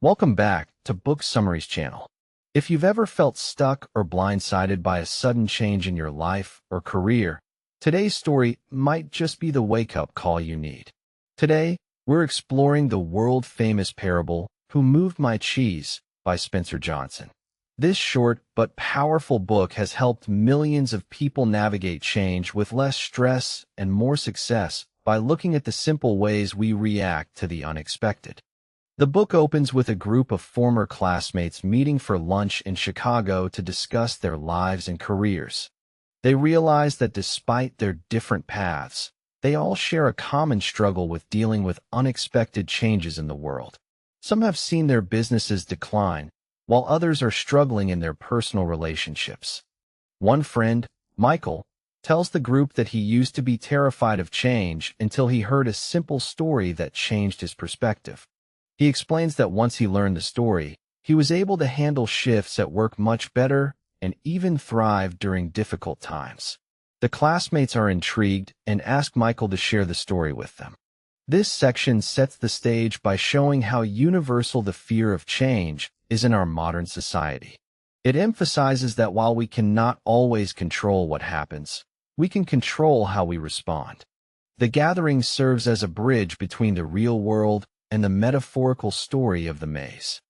Welcome back to Book Summaries channel. If you've ever felt stuck or blindsided by a sudden change in your life or career, today's story might just be the wake-up call you need. Today, we're exploring the world-famous parable, Who Moved My Cheese by Spencer Johnson. This short but powerful book has helped millions of people navigate change with less stress and more success by looking at the simple ways we react to the unexpected. The book opens with a group of former classmates meeting for lunch in Chicago to discuss their lives and careers. They realize that despite their different paths, they all share a common struggle with dealing with unexpected changes in the world. Some have seen their businesses decline, while others are struggling in their personal relationships. One friend, Michael, tells the group that he used to be terrified of change until he heard a simple story that changed his perspective. He explains that once he learned the story, he was able to handle shifts at work much better and even thrive during difficult times. The classmates are intrigued and ask Michael to share the story with them. This section sets the stage by showing how universal the fear of change is in our modern society. It emphasizes that while we cannot always control what happens, we can control how we respond. The gathering serves as a bridge between the real world and the metaphorical story of the maze.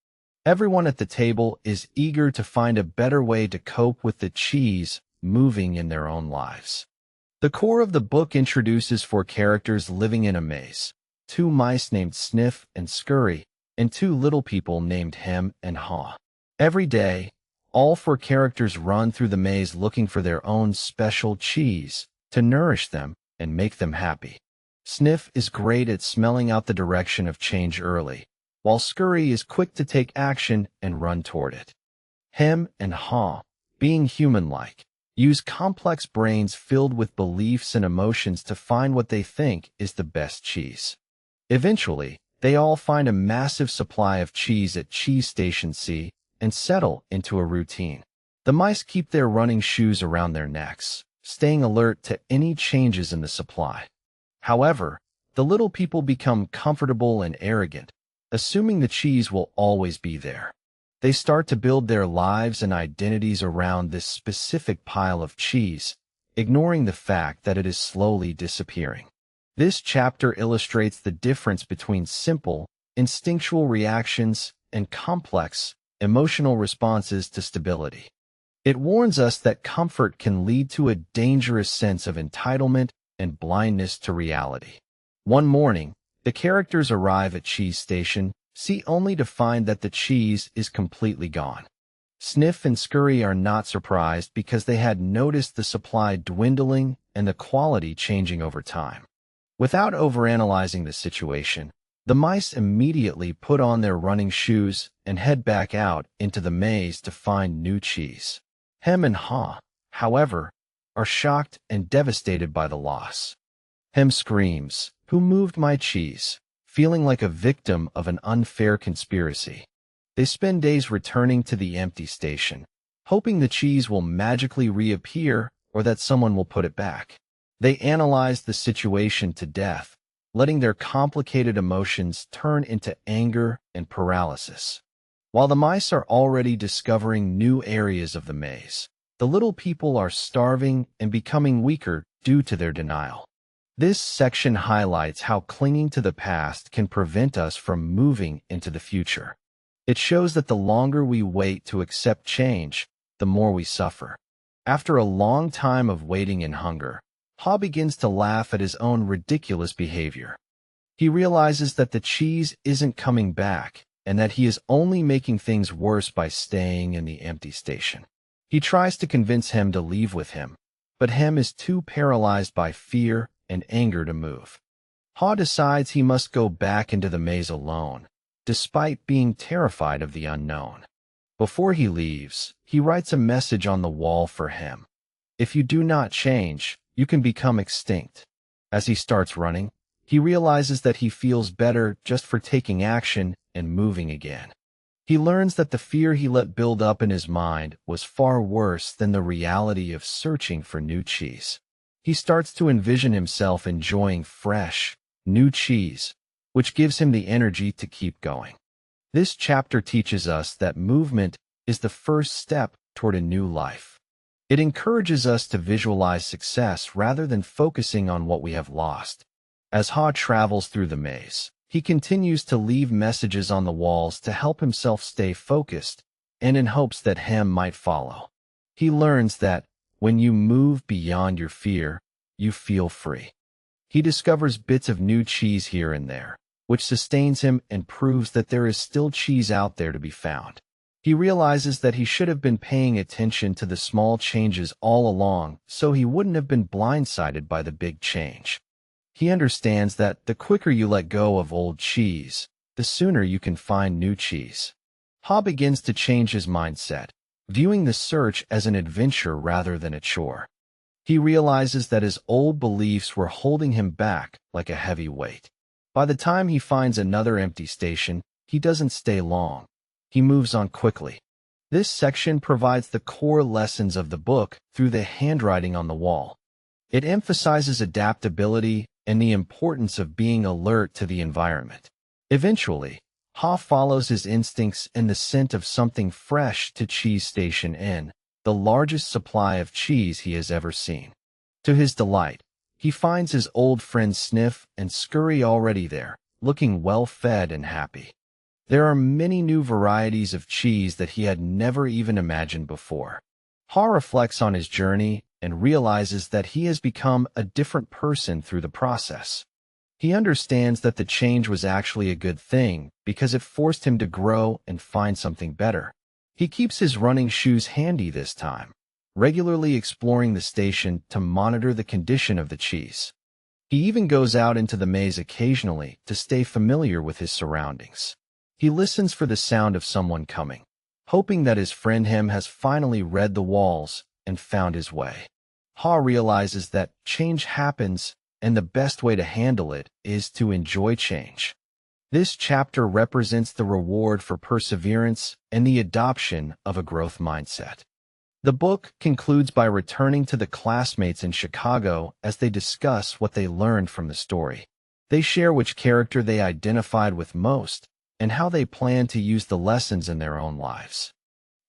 Everyone at the table is eager to find a better way to cope with the cheese moving in their own lives. The core of the book introduces four characters living in a maze: two mice named Sniff and Scurry, and two little people named Hem and Haw. Every day, all four characters run through the maze looking for their own special cheese to nourish them and make them happy. Sniff is great at smelling out the direction of change early, while Scurry is quick to take action and run toward it. Hem and Haw, being human-like, use complex brains filled with beliefs and emotions to find what they think is the best cheese. Eventually, they all find a massive supply of cheese at Cheese Station C and settle into a routine. The mice keep their running shoes around their necks, staying alert to any changes in the supply. However, the little people become comfortable and arrogant, assuming the cheese will always be there. They start to build their lives and identities around this specific pile of cheese, ignoring the fact that it is slowly disappearing. This chapter illustrates the difference between simple, instinctual reactions and complex, emotional responses to stability. It warns us that comfort can lead to a dangerous sense of entitlement and blindness to reality. One morning, the characters arrive at Cheese Station C only to find that the cheese is completely gone. Sniff and Scurry are not surprised because they had noticed the supply dwindling and the quality changing over time. Without overanalyzing the situation, the mice immediately put on their running shoes and head back out into the maze to find new cheese. Hem and Haw, however, are shocked and devastated by the loss. Hem screams, "Who moved my cheese?" feeling like a victim of an unfair conspiracy. They spend days returning to the empty station, hoping the cheese will magically reappear or that someone will put it back. They analyze the situation to death, letting their complicated emotions turn into anger and paralysis. While the mice are already discovering new areas of the maze, the little people are starving and becoming weaker due to their denial. This section highlights how clinging to the past can prevent us from moving into the future. It shows that the longer we wait to accept change, the more we suffer. After a long time of waiting in hunger, Haw begins to laugh at his own ridiculous behavior. He realizes that the cheese isn't coming back and that he is only making things worse by staying in the empty station. He tries to convince Hem to leave with him, but Hem is too paralyzed by fear and anger to move. Haw decides he must go back into the maze alone, despite being terrified of the unknown. Before he leaves, he writes a message on the wall for Hem. "If you do not change, you can become extinct." As he starts running, he realizes that he feels better just for taking action and moving again. He learns that the fear he let build up in his mind was far worse than the reality of searching for new cheese. He starts to envision himself enjoying fresh, new cheese, which gives him the energy to keep going. This chapter teaches us that movement is the first step toward a new life. It encourages us to visualize success rather than focusing on what we have lost. As Ha travels through the maze, he continues to leave messages on the walls to help himself stay focused and in hopes that Hem might follow. He learns that when you move beyond your fear, you feel free. He discovers bits of new cheese here and there, which sustains him and proves that there is still cheese out there to be found. He realizes that he should have been paying attention to the small changes all along, so he wouldn't have been blindsided by the big change. He understands that the quicker you let go of old cheese, the sooner you can find new cheese. Ha begins to change his mindset, viewing the search as an adventure rather than a chore. He realizes that his old beliefs were holding him back like a heavy weight. By the time he finds another empty station, he doesn't stay long. He moves on quickly. This section provides the core lessons of the book through the handwriting on the wall. It emphasizes adaptability and the importance of being alert to the environment. Eventually, Ha follows his instincts in the scent of something fresh to Cheese Station Inn, the largest supply of cheese he has ever seen. To his delight, he finds his old friend Sniff and Scurry already there, looking well-fed and happy. There are many new varieties of cheese that he had never even imagined before. Ha reflects on his journey and realizes that he has become a different person through the process. He understands that the change was actually a good thing because it forced him to grow and find something better. He keeps his running shoes handy this time, regularly exploring the station to monitor the condition of the cheese. He even goes out into the maze occasionally to stay familiar with his surroundings. He listens for the sound of someone coming, hoping that his friend Hem has finally read the walls and found his way. Ha realizes that change happens, and the best way to handle it is to enjoy change. This chapter represents the reward for perseverance and the adoption of a growth mindset. The book concludes by returning to the classmates in Chicago as they discuss what they learned from the story. They share which character they identified with most and how they plan to use the lessons in their own lives.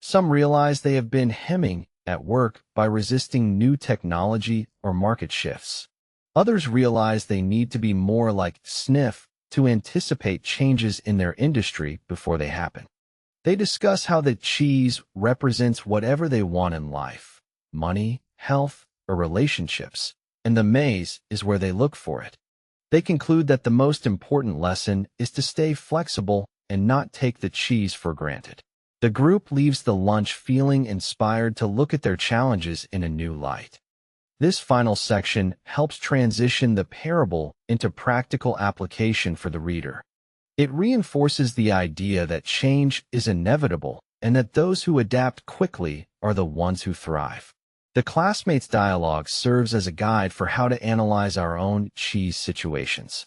Some realize they have been hemming at work by resisting new technology or market shifts. Others realize they need to be more like Sniff to anticipate changes in their industry before they happen. They discuss how the cheese represents whatever they want in life, money, health, or relationships, and the maze is where they look for it. They conclude that the most important lesson is to stay flexible and not take the cheese for granted. The group leaves the lunch feeling inspired to look at their challenges in a new light. This final section helps transition the parable into practical application for the reader. It reinforces the idea that change is inevitable and that those who adapt quickly are the ones who thrive. The classmates' dialogue serves as a guide for how to analyze our own cheese situations.